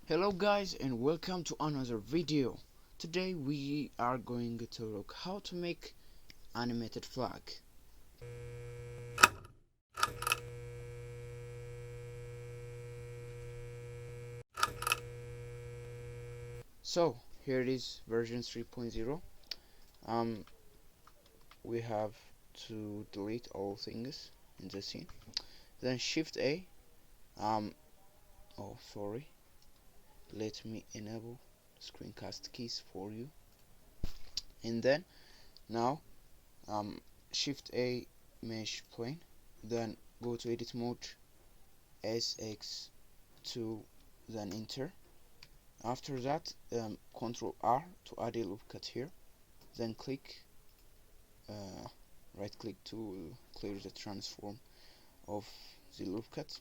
Hello guys and welcome to another video. Today we are going to look how to make animated flag. So here it is, version 3.0. We have to delete all things in the scene. Then Shift A. Oh sorry. Let me enable screencast keys for you. And then now Shift A mesh plane. Then go to edit mode, SX2, then enter. After that, Ctrl R to add a loop cut here. Then click, right click to clear the transform of the loop cut.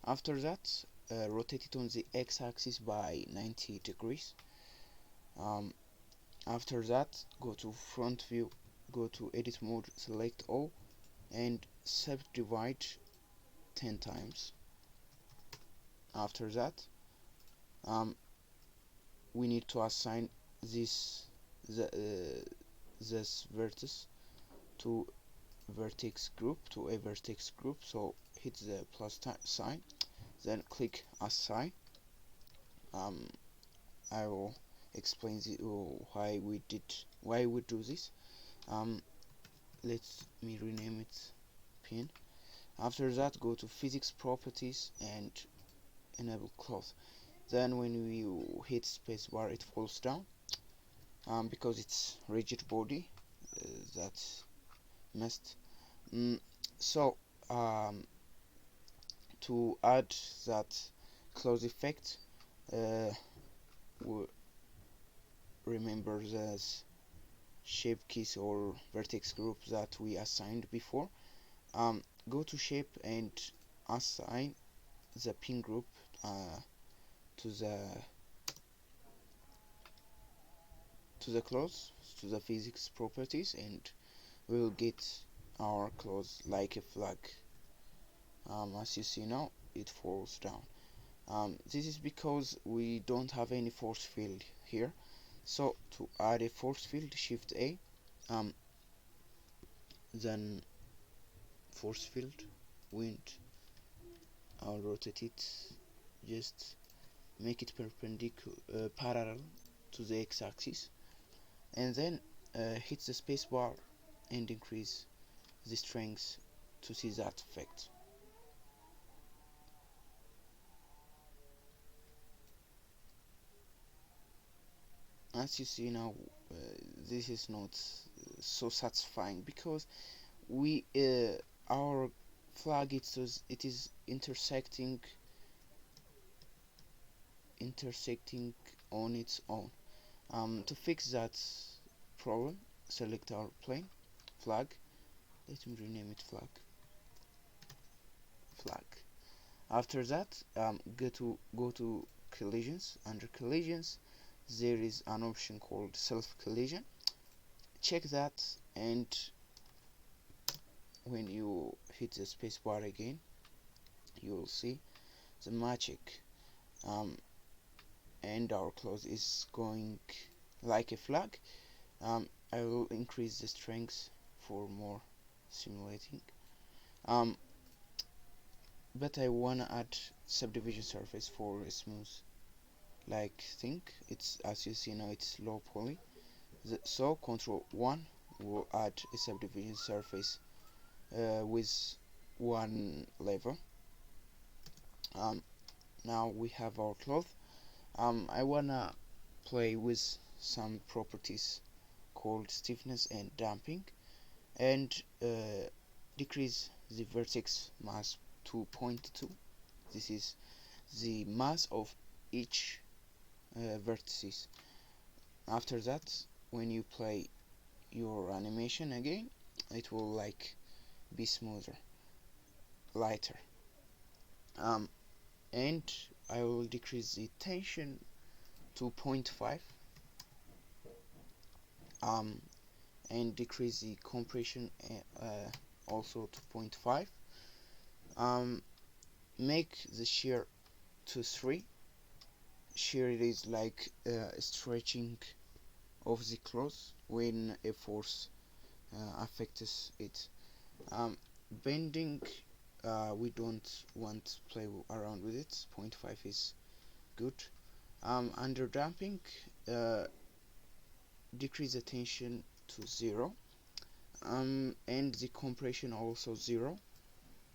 After that, rotate it on the x-axis by 90 degrees. After that, go to front view, go to edit mode, select all, and subdivide 10 times. After that, we need to assign this vertex to a vertex group, so hit the plus sign, then click assign. I will explain why we do this. Let me rename it pin. After that, go to physics properties and enable cloth. Then when you hit spacebar, it falls down because it's rigid body. That's missed. So to add that close effect, remember the shape keys or vertex group that we assigned before. Go to shape and assign the pin group to the clothes, to the physics properties, and we will get our clothes like a flag. As you see now, it falls down. This is because we don't have any force field here. So to add a force field, Shift A, then force field, wind. I'll rotate it, just make it perpendicular, parallel to the x-axis, and then hit the space bar and increase the strength to see that effect. As you see now, this is not so satisfying because our flag it is intersecting on its own. To fix that problem, select our plane, flag. Let me rename it flag. After that, go to collisions. Under collisions, there is an option called self collision. Check that, and when you hit the spacebar again, you will see the magic, and our clothes is going like a flag. I will increase the strength for more simulating, but I wanna add subdivision surface for a smooth like thing. It's, as you see now, it's low poly. So Control 1 will add a subdivision surface with one level. Now we have our cloth. I wanna play with some properties called stiffness and damping, and decrease the vertex mass to 0.2. This is the mass of each vertices. After that, when you play your animation again, it will like be smoother, lighter, and I will decrease the tension to 0.5, and decrease the compression also to 0.5. Make the shear to 3, shear is like stretching of the cloth when a force affects it. Bending, we don't want to play around with it. 0.5 is good. Under damping, decrease the tension to 0, and the compression also 0,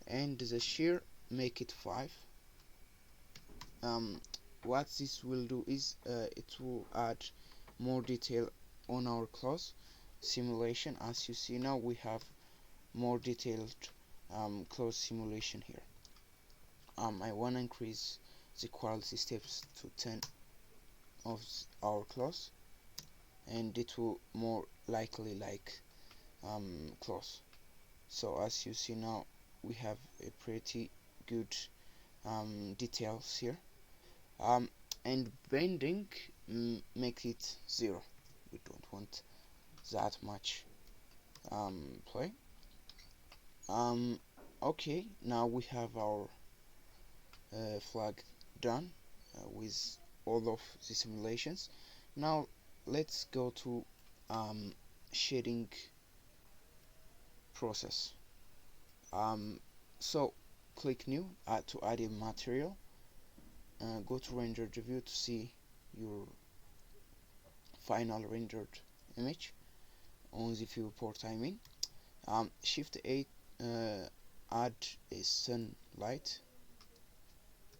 and the shear make it 5. What this will do is it will add more detail on our cloth simulation. As you see now, we have more detailed cloth simulation here. I want to increase the quality steps to 10 of our cloth, and it will more likely like cloth. So as you see now, we have a pretty good details here. And bending, make it 0. We don't want that much play. Okay, now we have our flag done with all of the simulations. Now let's go to shading process. So click new, to add a material, go to render view to see your final rendered image on the viewport. I mean, Shift A, add a sunlight,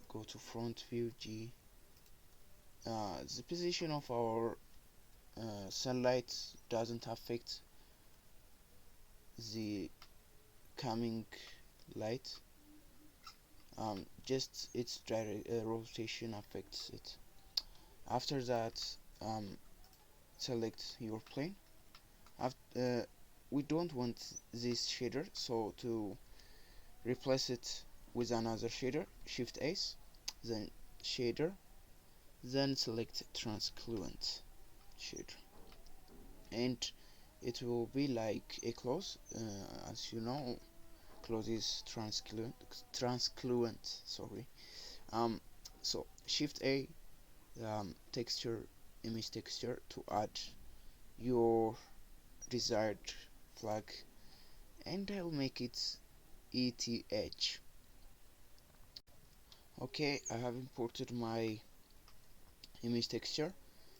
go to front view G. The position of our sunlight doesn't affect the coming light, just its direct rotation affects it. After that, select your plane. We don't want this shader, so to replace it with another shader, Shift S, then shader, then select translucent shader, and it will be like a cloth. As you know, cloth is translucent. Sorry. So Shift A, texture, image texture, to add your desired flag, and I'll make it ETH. Okay, I have imported my image texture.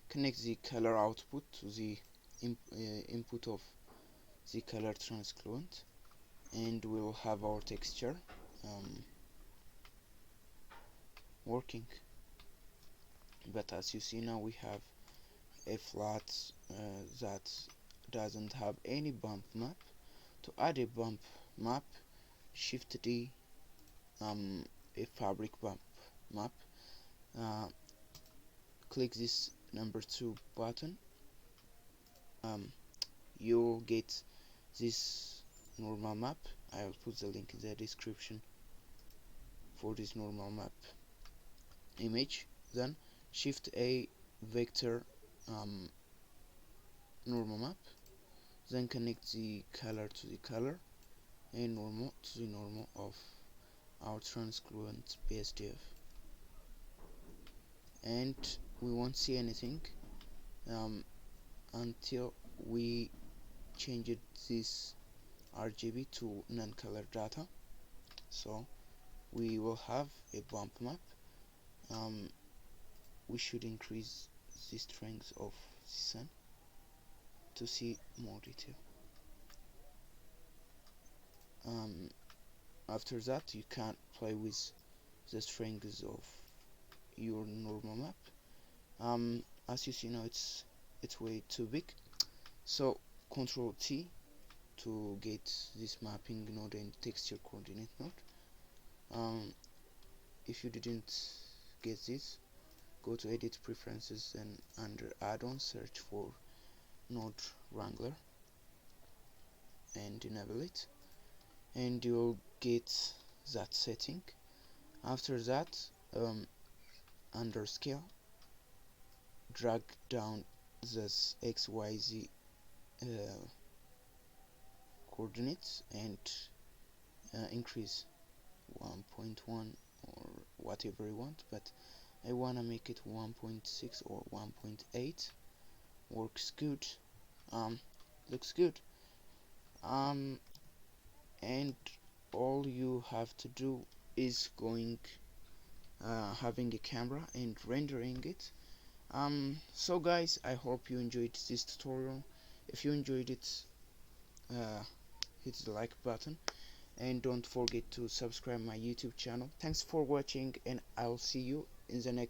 Connect the color output to the input of the color translucent, and we'll have our texture working. But as you see now, we have a flat that doesn't have any bump map. To add a bump map, Shift D, a fabric bump map. Click this number 2 button. You'll get this normal map. I'll put the link in the description for this normal map image. Then Shift A, vector, normal map, then connect the color to the color and normal to the normal of our translucent BSDF, and we won't see anything until we change this RGB to non-color data. So we will have a bump map. We should increase the strength of the sun to see more detail. After that, you can play with the strengths of your normal map. As you see now, it's way too big, so Control T to get this mapping node and texture coordinate node. If you didn't get this, go to Edit Preferences and under Add-on search for Node Wrangler and enable it, and you'll get that setting. After that, under Scale, drag down this XYZ coordinates and increase 1.1 or whatever you want, but I wanna make it 1.6 or 1.8. Works good. um Looks good. um and all you have to do is going having a camera and rendering it. So guys, I hope you enjoyed this tutorial. If you enjoyed it, uh, hit the like button and don't forget to subscribe my YouTube channel. Thanks for watching, and I'll see you in the next